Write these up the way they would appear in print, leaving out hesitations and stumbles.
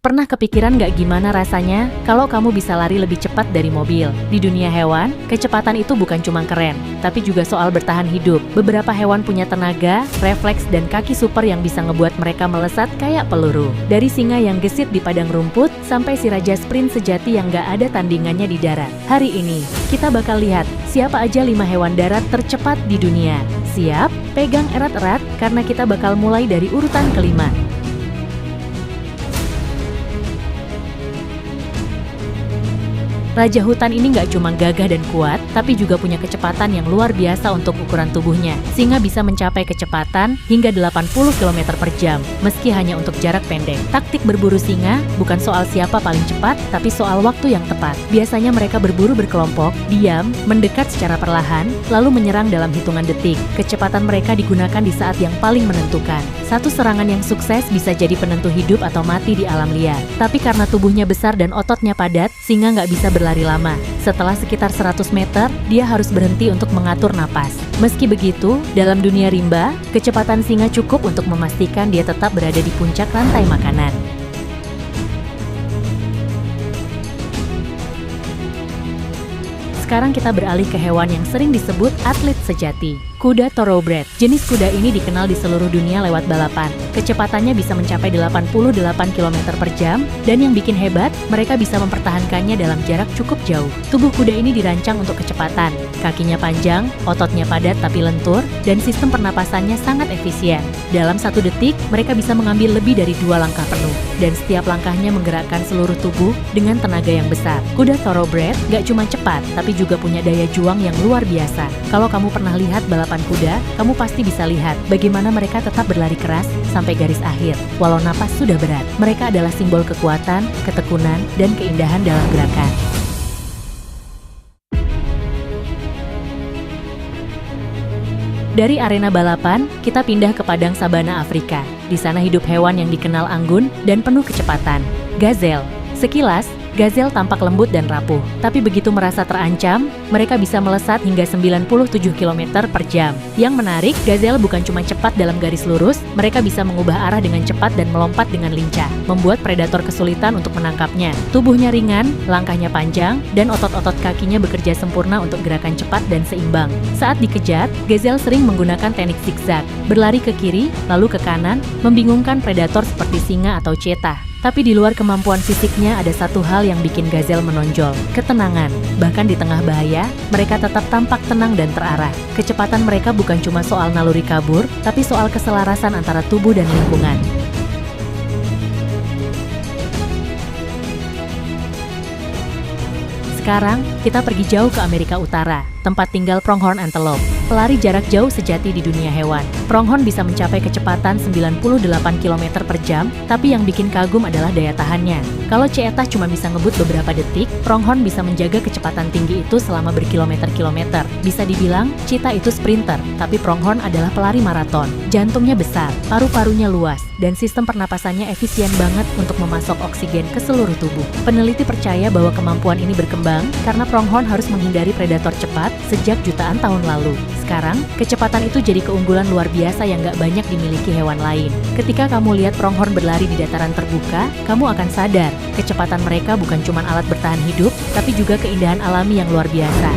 Pernah kepikiran nggak gimana rasanya kalau kamu bisa lari lebih cepat dari mobil? Di dunia hewan, kecepatan itu bukan cuma keren, tapi juga soal bertahan hidup. Beberapa hewan punya tenaga, refleks, dan kaki super yang bisa ngebuat mereka melesat kayak peluru. Dari singa yang gesit di padang rumput, sampai si raja sprint sejati yang nggak ada tandingannya di darat. Hari ini, kita bakal lihat siapa aja 5 hewan darat tercepat di dunia. Siap? Pegang erat-erat, karena kita bakal mulai dari urutan kelima. Raja hutan ini nggak cuma gagah dan kuat, tapi juga punya kecepatan yang luar biasa untuk ukuran tubuhnya. Singa bisa mencapai kecepatan hingga 80 km per jam, meski hanya untuk jarak pendek. Taktik berburu singa bukan soal siapa paling cepat, tapi soal waktu yang tepat. Biasanya mereka berburu berkelompok, diam, mendekat secara perlahan, lalu menyerang dalam hitungan detik. Kecepatan mereka digunakan di saat yang paling menentukan. Satu serangan yang sukses bisa jadi penentu hidup atau mati di alam liar. Tapi karena tubuhnya besar dan ototnya padat, singa nggak bisa berlari lama. Setelah sekitar 100 meter, dia harus berhenti untuk mengatur napas. Meski begitu, dalam dunia rimba, kecepatan singa cukup untuk memastikan dia tetap berada di puncak rantai makanan. Sekarang kita beralih ke hewan yang sering disebut atlet sejati. Kuda thoroughbred. Jenis kuda ini dikenal di seluruh dunia lewat balapan. Kecepatannya bisa mencapai 88 km per jam, dan yang bikin hebat, mereka bisa mempertahankannya dalam jarak cukup jauh. Tubuh kuda ini dirancang untuk kecepatan. Kakinya panjang, ototnya padat tapi lentur, dan sistem pernapasannya sangat efisien. Dalam 1 detik, mereka bisa mengambil lebih dari 2 langkah penuh, dan setiap langkahnya menggerakkan seluruh tubuh dengan tenaga yang besar. Kuda thoroughbred gak cuma cepat, tapi juga punya daya juang yang luar biasa. Kalau kamu pernah lihat balapan kuda, kamu pasti bisa lihat bagaimana mereka tetap berlari keras sampai garis akhir. Walau napas sudah berat, mereka adalah simbol kekuatan, ketekunan, dan keindahan dalam gerakan. Dari arena balapan, kita pindah ke padang sabana Afrika. Di sana hidup hewan yang dikenal anggun dan penuh kecepatan. Gazelle. Sekilas, gazelle tampak lembut dan rapuh, tapi begitu merasa terancam, mereka bisa melesat hingga 97 km per jam. Yang menarik, gazelle bukan cuma cepat dalam garis lurus, mereka bisa mengubah arah dengan cepat dan melompat dengan lincah, membuat predator kesulitan untuk menangkapnya. Tubuhnya ringan, langkahnya panjang, dan otot-otot kakinya bekerja sempurna untuk gerakan cepat dan seimbang. Saat dikejar, gazelle sering menggunakan teknik zigzag, berlari ke kiri, lalu ke kanan, membingungkan predator seperti singa atau cheetah. Tapi di luar kemampuan fisiknya ada satu hal yang bikin gazelle menonjol, ketenangan. Bahkan di tengah bahaya, mereka tetap tampak tenang dan terarah. Kecepatan mereka bukan cuma soal naluri kabur, tapi soal keselarasan antara tubuh dan lingkungan. Sekarang, kita pergi jauh ke Amerika Utara, tempat tinggal pronghorn antelope, pelari jarak jauh sejati di dunia hewan. Pronghorn bisa mencapai kecepatan 98 km per jam, tapi yang bikin kagum adalah daya tahannya. Kalau cheetah cuma bisa ngebut beberapa detik, pronghorn bisa menjaga kecepatan tinggi itu selama berkilometer-kilometer. Bisa dibilang, cheetah itu sprinter, tapi pronghorn adalah pelari maraton. Jantungnya besar, paru-parunya luas, dan sistem pernapasannya efisien banget untuk memasok oksigen ke seluruh tubuh. Peneliti percaya bahwa kemampuan ini berkembang karena pronghorn harus menghindari predator cepat sejak jutaan tahun lalu. Sekarang, kecepatan itu jadi keunggulan luar biasa yang gak banyak dimiliki hewan lain. Ketika kamu lihat pronghorn berlari di dataran terbuka, kamu akan sadar, kecepatan mereka bukan cuma alat bertahan hidup, tapi juga keindahan alami yang luar biasa.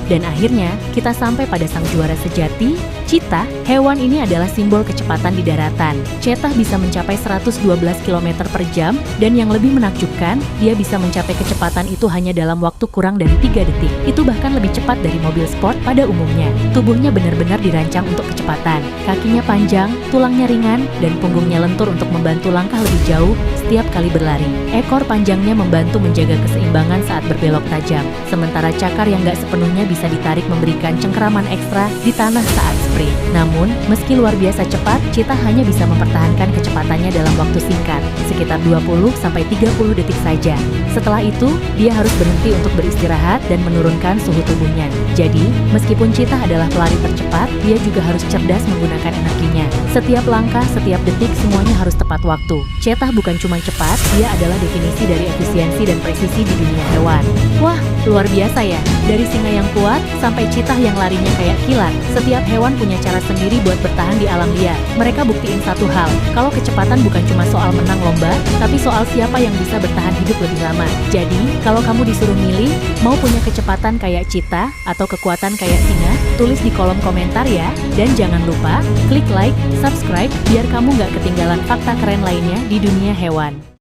Dan akhirnya, kita sampai pada sang juara sejati, cheetah. Hewan ini adalah simbol kecepatan di daratan. Cheetah bisa mencapai 112 km per jam, dan yang lebih menakjubkan, dia bisa mencapai kecepatan itu hanya dalam waktu kurang dari 3 detik. Itu bahkan lebih cepat dari mobil sport pada umumnya. Tubuhnya benar-benar dirancang untuk kecepatan. Kakinya panjang, tulangnya ringan, dan punggungnya lentur untuk membantu langkah lebih jauh setiap kali berlari. Ekor panjangnya membantu menjaga keseimbangan saat berbelok tajam, sementara cakar yang gak sepenuhnya bisa ditarik memberikan cengkeraman ekstra di tanah saat sprint. Namun, meski luar biasa cepat, cheetah hanya bisa mempertahankan kecepatannya dalam waktu singkat, sekitar 20-30 detik saja. Setelah itu, dia harus berhenti untuk beristirahat dan menurunkan suhu tubuhnya. Jadi, meskipun cheetah adalah pelari tercepat, dia juga harus cerdas menggunakan energinya. Setiap langkah, setiap detik, semuanya harus tepat waktu. Cheetah bukan cuma cepat, dia adalah definisi dari efisiensi dan presisi di dunia hewan. Wah, luar biasa ya! Dari singa yang kuat sampai cheetah yang larinya kayak kilat, setiap hewan punya punya cara sendiri buat bertahan di alam liar. Mereka buktiin satu hal, kalau kecepatan bukan cuma soal menang lomba, tapi soal siapa yang bisa bertahan hidup lebih lama. Jadi, kalau kamu disuruh milih, mau punya kecepatan kayak cheetah atau kekuatan kayak singa, tulis di kolom komentar ya. Dan jangan lupa, klik like, subscribe, biar kamu nggak ketinggalan fakta keren lainnya di dunia hewan.